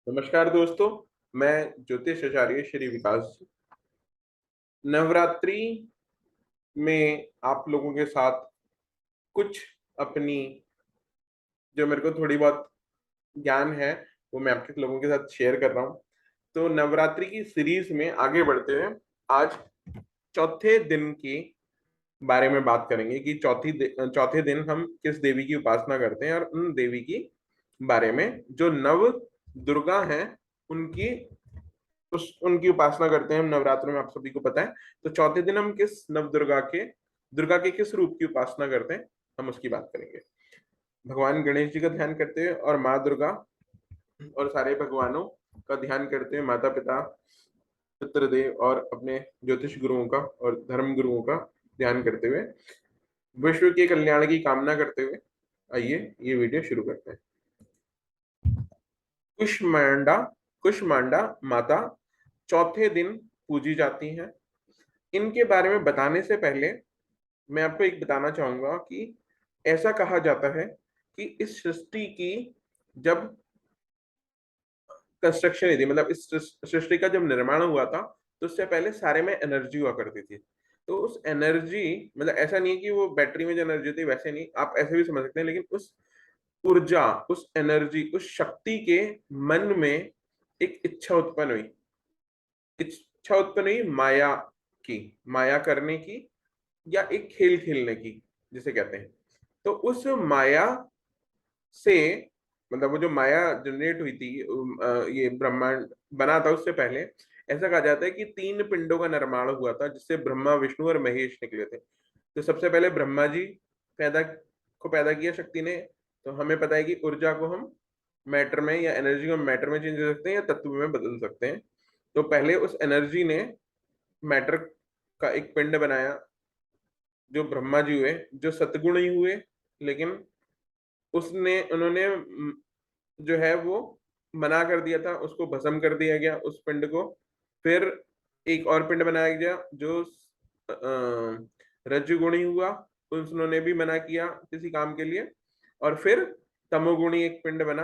नमस्कार दोस्तों। मैं ज्योतिष आचार्य श्री विकास जी नवरात्रि में आप लोगों के साथ कुछ अपनी जो मेरे को थोड़ी बहुत ज्ञान है वो मैं आपके लोगों के साथ शेयर कर रहा हूँ। तो नवरात्रि की सीरीज में आगे बढ़ते हुए आज चौथे दिन के बारे में बात करेंगे कि चौथे दिन हम किस देवी की उपासना करते हैं और उन देवी की बारे में जो नव दुर्गा हैं उनकी उनकी उपासना करते हैं हम नवरात्रों में, आप सभी को पता है। तो चौथे दिन हम किस नव दुर्गा के किस रूप की उपासना करते हैं हम उसकी बात करेंगे। भगवान गणेश जी का ध्यान करते हुए और माँ दुर्गा और सारे भगवानों का ध्यान करते हुए, माता पिता पितृदेव और अपने ज्योतिष गुरुओं का और धर्म गुरुओं का ध्यान करते हुए, विश्व के कल्याण की कामना करते हुए आइए ये वीडियो शुरू करते हैं। कुष्मांडा कुष्मांडा माता चौथे दिन पूजी जाती हैं। इनके बारे में बताने से पहले मैं आपको एक बताना चाहूंगा कि ऐसा कहा जाता है कि इस सृष्टि की जब कंस्ट्रक्शन हुई थी, मतलब इस सृष्टि का जब निर्माण हुआ था, तो उससे पहले सारे में एनर्जी हुआ करती थी। तो उस एनर्जी, मतलब ऐसा नहीं है कि वो बैटरी में जो एनर्जी होती है वैसे नहीं, आप ऐसे भी समझ सकते हैं, लेकिन उस ऊर्जा, उस एनर्जी, उस शक्ति के मन में एक इच्छा उत्पन्न हुई। इच्छा उत्पन्न हुई माया की, माया करने की या एक खेल खेलने की जिसे कहते हैं। तो उस माया से, मतलब वो जो माया जनरेट हुई थी, ये ब्रह्मांड बना था, उससे पहले ऐसा कहा जाता है कि तीन पिंडों का निर्माण हुआ था जिससे ब्रह्मा विष्णु और महेश निकले थे। तो सबसे पहले ब्रह्मा जी पैदा किया शक्ति ने। तो हमें पता है कि ऊर्जा को हम मैटर में या एनर्जी को मैटर में चेंज कर सकते हैं या तत्व में बदल सकते हैं। तो पहले उस एनर्जी ने मैटर का एक पिंड बनाया, जो ब्रह्मा जी हुए, जो सतगुण ही हुए, लेकिन उसने उन्होंने जो है वो मना कर दिया था, उसको भस्म कर दिया गया उस पिंड को। फिर एक और पिंड बनाया गया जो रजोगुणी हुआ, उन्होंने भी मना किया किसी काम के लिए। और फिर तमोगुणी एक पिंड बना,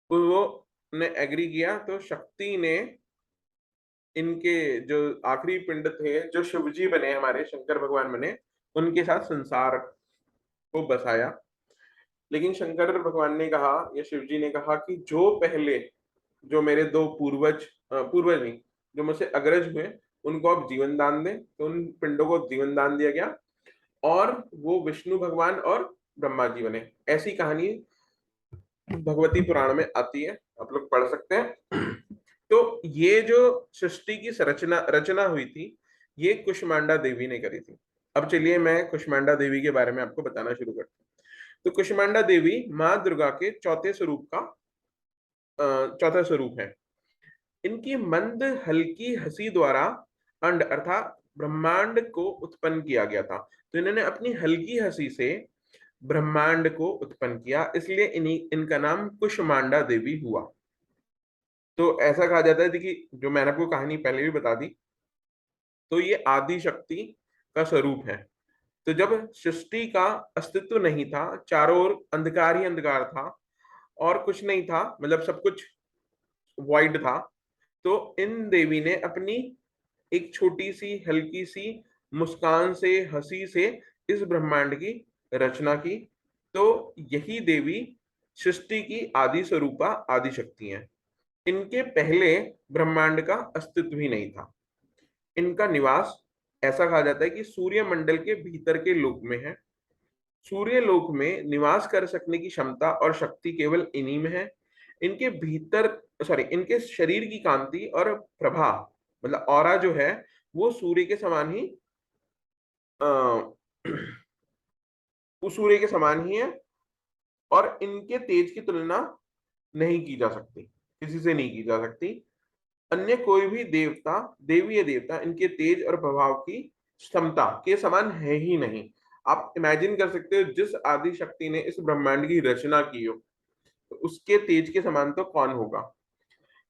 वो ने एग्री किया, तो शक्ति ने इनके जो आखिरी पिंड थे, जो शिव जी बने, हमारे शंकर भगवान बने, उनके साथ संसार को बसाया। लेकिन शंकर भगवान ने कहा या शिव जी ने कहा कि जो पहले, जो मेरे दो पूर्वज नहीं, जो मुझसे अग्रज हुए, उनको आप जीवन दान दें। तो उन पिंडों को जीवन दान दिया गया और वो विष्णु भगवान और ब्रह्मा जी बने। ऐसी कहानी भगवती पुराण में आती है, आप लोग पढ़ सकते हैं। तो ये जो सृष्टि की रचना रचना हुई थी, ये कुष्मांडा देवी ने करी थी। अब चलिए मैं कुष्मांडा देवी के बारे में आपको बताना शुरू करता हूँ। तो कुष्मांडा देवी माँ दुर्गा के चौथा स्वरूप है। इनकी मंद हल्की हंसी द्वारा अंड अर्थात ब्रह्मांड को उत्पन्न किया गया था। तो इन्होंने अपनी हल्की हंसी से ब्रह्मांड को उत्पन्न किया, इसलिए इनका नाम कुष्मांडा देवी हुआ। तो ऐसा कहा जाता है, देखिए जो मैंने आपको कहानी पहले भी बता दी, तो ये आदि शक्ति का स्वरूप है। तो जब सृष्टि का अस्तित्व नहीं था, चारों ओर अंधकार ही अंधकार था और कुछ नहीं था, मतलब सब कुछ वॉइड था, तो इन देवी ने अपनी एक छोटी सी हल्की सी मुस्कान से, हंसी से इस ब्रह्मांड की रचना की। तो यही देवी सृष्टि की आदि स्वरूपा आदि शक्ति हैं। इनके पहले ब्रह्मांड का अस्तित्व ही नहीं था। इनका निवास, ऐसा कहा जाता है कि सूर्य मंडल के भीतर के लोक में है। सूर्य लोक में निवास कर सकने की क्षमता और शक्ति केवल इन्हीं में है। इनके भीतर, सॉरी, इनके शरीर की कांति और प्रभा, मतलब ऑरा जो है, वो सूर्य के समान ही आ, वो सूर्य के समान ही है और इनके तेज की तुलना नहीं की जा सकती, किसी से नहीं की जा सकती। अन्य कोई भी देवता, देवी या देवता इनके तेज और प्रभाव की क्षमता के समान है ही नहीं। आप इमेजिन कर सकते हो, जिस आदि शक्ति ने इस ब्रह्मांड की रचना की हो, तो उसके तेज के समान तो कौन होगा।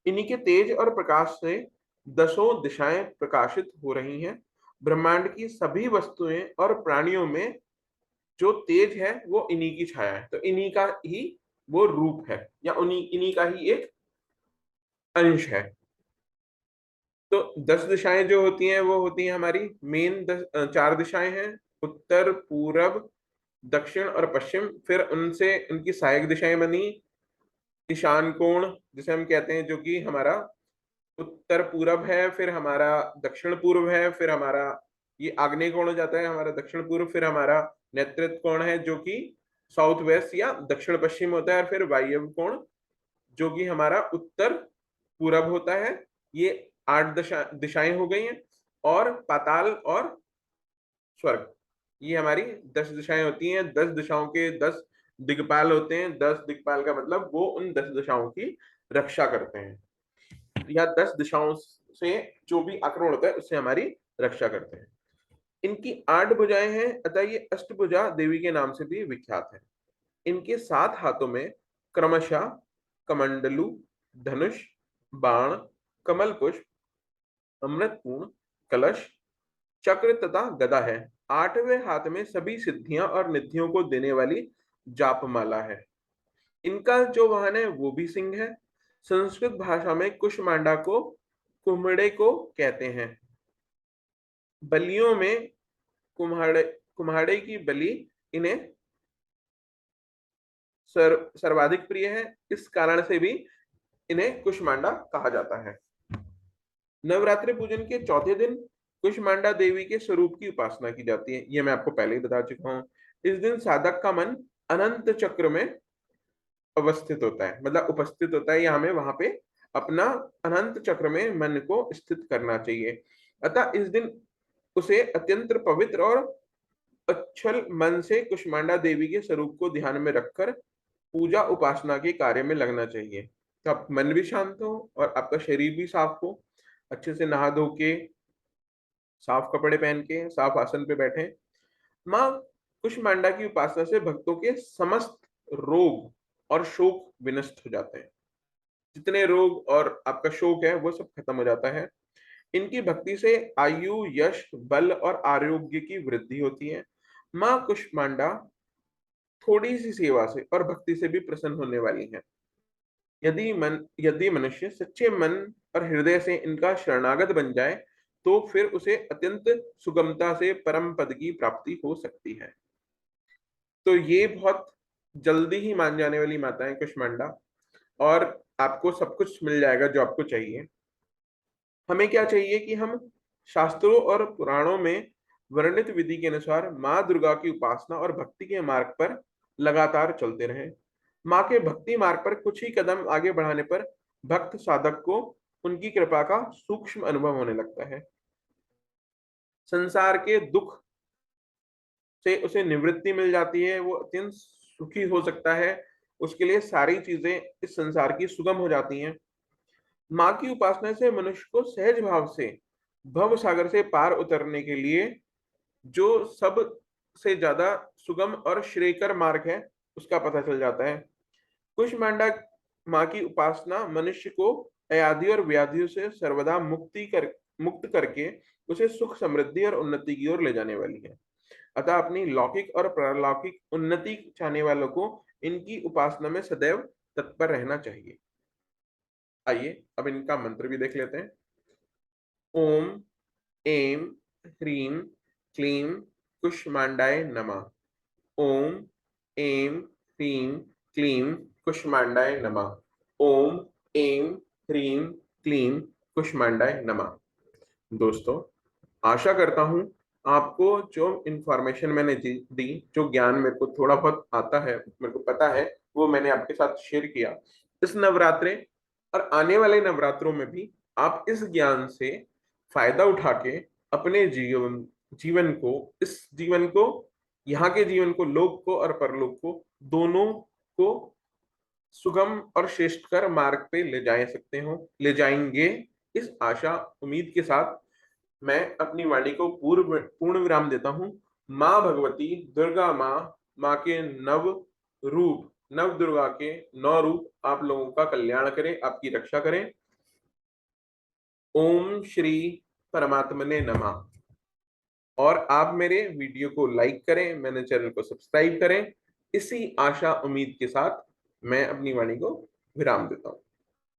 इन्हीं के तेज और प्रकाश से दसों दिशाएं प्रकाशित हो रही हैं। ब्रह्मांड की सभी वस्तुएं और प्राणियों में जो तेज है वो इन्हीं की छाया है, तो इन्हीं का ही वो रूप है या उन्हीं इन्हीं का ही एक अंश है। तो 10 दिशाएं जो होती हैं वो होती हैं हमारी मेन 4 दिशाएं हैं, उत्तर, पूरब, दक्षिण और पश्चिम। फिर उनसे उनकी सहायक दिशाएं बनी, ईशान कोण जिसे हम कहते हैं, जो कि हमारा उत्तर पूरब है, फिर हमारा दक्षिण पूर्व है, फिर हमारा ये आग्नेय कोण हो जाता है हमारा दक्षिण पूर्व, फिर हमारा नेतृत्व कोण है जो कि साउथ वेस्ट या दक्षिण पश्चिम होता है, और फिर वायव्य कोण जो कि हमारा उत्तर पूरब होता है। ये 8 दिशाएं हो गई हैं। और पाताल और स्वर्ग, ये हमारी 10 दिशाएं होती हैं। 10 दिशाओं के 10 दिक्पाल होते हैं। 10 दिक्पाल का मतलब वो उन 10 दिशाओं की रक्षा करते हैं, या 10 दिशाओं से जो भी आक्रमण होता है उससे हमारी रक्षा करते हैं। इनकी 8 भुजाएं हैं, अतः ये अष्टभुजा देवी के नाम से भी विख्यात है। इनके 7 हाथों में क्रमशः कमंडलू, धनुष, बाण, कमल पुष्प, अमृतपूर्ण, कलश, चक्र तथा गदा है। 8वें हाथ में सभी सिद्धियां और निधियों को देने वाली जापमाला है। इनका जो वाहन है वो भी सिंह है। संस्कृत भाषा में कुष्मांडा को कुम्हड़े को कहते हैं। बलियों में कुम्हाड़े कुम्हाड़े की बलि इन्हें सर्वाधिक प्रिय है। इस कारण से भी इन्हें कुष्मांडा कहा जाता है। नवरात्रि पूजन के चौथे दिन कुष्मांडा देवी के स्वरूप की उपासना की जाती है। ये मैं आपको पहले ही बता चुका हूँ। इस दिन साधक का मन अनंत चक्र में अवस्थित होता है, मतलब उपस्थित होता है, या हमें वहां पे अपना अनंत चक्र में मन को स्थित करना चाहिए। अतः इस दिन उसे अत्यंत पवित्र और अच्छल मन से कुष्मांडा देवी के स्वरूप को ध्यान में रखकर पूजा उपासना के कार्य में लगना चाहिए। तो आप मन भी शांत हो और आपका शरीर भी साफ हो, अच्छे से नहा धो के साफ कपड़े पहन के साफ आसन पे बैठे। माँ कुष्मांडा की उपासना से भक्तों के समस्त रोग और शोक विनष्ट हो जाते हैं। जितने रोग और आपका शोक है वो सब खत्म हो जाता है। इनकी भक्ति से आयु, यश, बल और आरोग्य की वृद्धि होती है। माँ कुष्मांडा थोड़ी सी सेवा से और भक्ति से भी प्रसन्न होने वाली है। यदि मनुष्य सच्चे मन और हृदय से इनका शरणागत बन जाए तो फिर उसे अत्यंत सुगमता से परम पद की प्राप्ति हो सकती है। तो ये बहुत जल्दी ही मान जाने वाली माता है कुष्मांडा, और आपको सब कुछ मिल जाएगा जो आपको चाहिए। हमें क्या चाहिए कि हम शास्त्रों और पुराणों में वर्णित विधि के अनुसार माँ दुर्गा की उपासना और भक्ति के मार्ग पर लगातार चलते रहें। माँ के भक्ति मार्ग पर कुछ ही कदम आगे बढ़ाने पर भक्त साधक को उनकी कृपा का सूक्ष्म अनुभव होने लगता है। संसार के दुख से उसे निवृत्ति मिल जाती है, वो अत्यंत सुखी हो सकता है। उसके लिए सारी चीजें इस संसार की सुगम हो जाती हैं। माँ की उपासना से मनुष्य को सहज भाव से भव सागर से पार उतरने के लिए जो सब से ज्यादा सुगम और श्रेयकर मार्ग है उसका पता चल जाता है। कुष्मांडा माँ की उपासना मनुष्य को अयाधि और व्याधियों से सर्वदा मुक्त करके उसे सुख, समृद्धि और उन्नति की ओर ले जाने वाली है। अतः अपनी लौकिक और पारलौकिक उन्नति चाहने वालों को इनकी उपासना में सदैव तत्पर रहना चाहिए। आइए अब इनका मंत्र भी देख लेते हैं। ओम ऐं ह्रीं क्लीं कुष्मांडाय नमः। ओम ऐं ह्रीं क्लीं कुष्मांडाय नमः। ओम ऐं ह्रीं क्लीं कुष्मांडाय नमः। दोस्तों, आशा करता हूं आपको जो इंफॉर्मेशन मैंने दी, जो ज्ञान मेरे को थोड़ा बहुत आता है, मेरे को पता है, वो मैंने आपके साथ शेयर किया। इस नवरात्रे और आने वाले नवरात्रों में भी आप इस ज्ञान से फायदा उठा के अपने जीवन को, इस जीवन को, यहाँ के जीवन को, लोक को और परलोक को, दोनों को सुगम और श्रेष्ठकर मार्ग पे ले जाएंगे। इस आशा उम्मीद के साथ मैं अपनी वाणी को पूर्ण विराम देता हूँ। माँ भगवती दुर्गा माँ, माँ के नव रूप, नव दुर्गा के 9 रूप आप लोगों का कल्याण करें, आपकी रक्षा करें। ओम श्री परमात्मने नमः। और आप मेरे वीडियो को लाइक करें, मेरे चैनल को सब्सक्राइब करें। इसी आशा उम्मीद के साथ मैं अपनी वाणी को विराम देता हूँ।